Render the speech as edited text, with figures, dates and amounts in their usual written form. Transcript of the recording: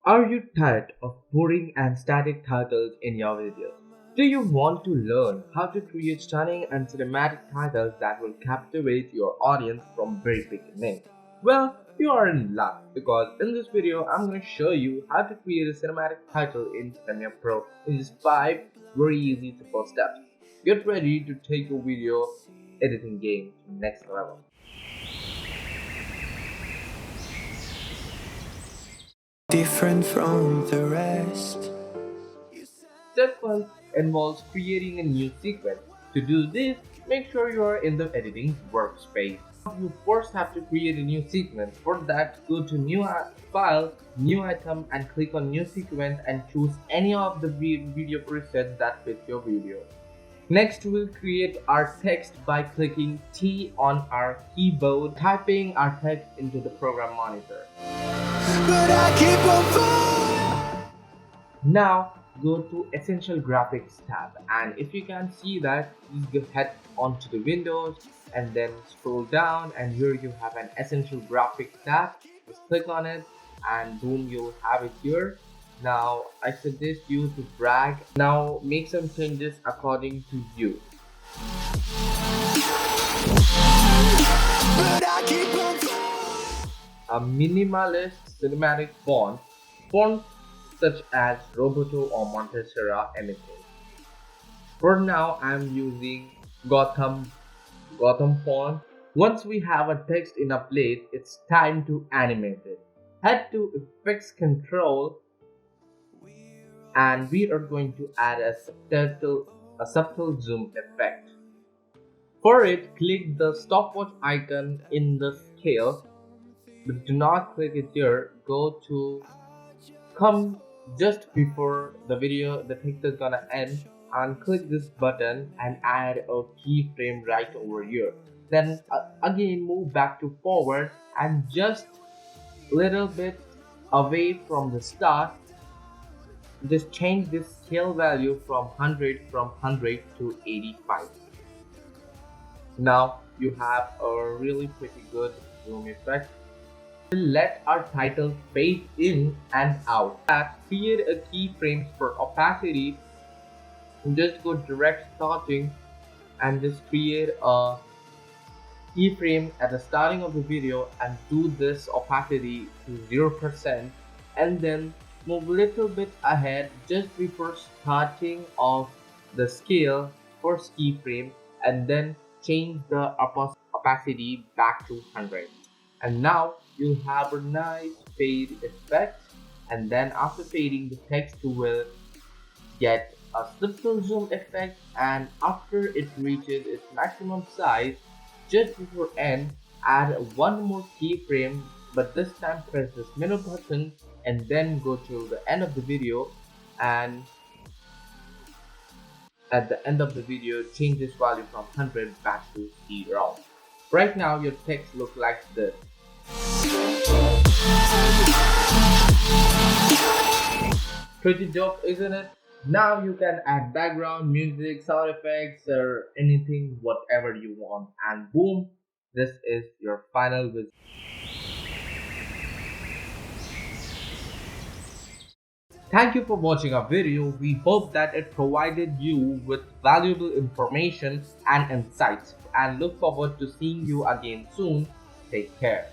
Are you tired of boring and static titles in your videos? Do you want to learn how to create stunning and cinematic titles that will captivate your audience from very beginning? Well, you are in luck because in this video I'm going to show you how to create a cinematic title in Premiere Pro in just 5 very easy simple steps. Get ready to take your video editing game to the next level. Different from the rest. Step 1 involves creating a new sequence. To do this, make sure you are in the editing workspace. You first have to create a new sequence. For that, go to New File, New Item and click on New Sequence and choose any of the video presets that fit your video. Next, we'll create our text by clicking T on our keyboard, typing our text into the program monitor. But I keep on Now go to Essential Graphics tab, and if you can see that, please go head onto the Windows and then scroll down, and here you have an Essential Graphics tab. Just click on it and boom, you'll have it here. Now I suggest you to drag. Now make some changes according to you. but I keep on A minimalist cinematic font such as Roboto or Montessori anything. For now, I'm using Gotham font. Once we have a text in a place, it's time to animate it. Head to Effects Control, and we are going to add a subtle zoom effect. For it, click the stopwatch icon in the scale, but do not click it here. Come just before the text is gonna end, and click this button and add a keyframe right over here. Then again move back to forward and just little bit away from the start, just change this scale value from 100 to 85. Now you have a really pretty good zoom effect. Let our title fade in and out. Create a keyframes for opacity. Just go direct starting and just create a keyframe at the starting of the video and do this opacity to 0%, and then move a little bit ahead just before starting of the scale first keyframe, and then change the opacity back to 100. And now you'll have a nice fade effect, and then after fading, the text will get a subtle zoom effect, and after it reaches its maximum size just before end, add one more keyframe, but this time press this middle button and then go to the end of the video, and at the end of the video change this value from 100 back to 0. Right now your text looks like this. Pretty dope, isn't it? Now you can add background music, sound effects, or anything, whatever you want, and boom, this is your final result. Thank you for watching our video. We hope that it provided you with valuable information and insights, and look forward to seeing you again soon. Take care.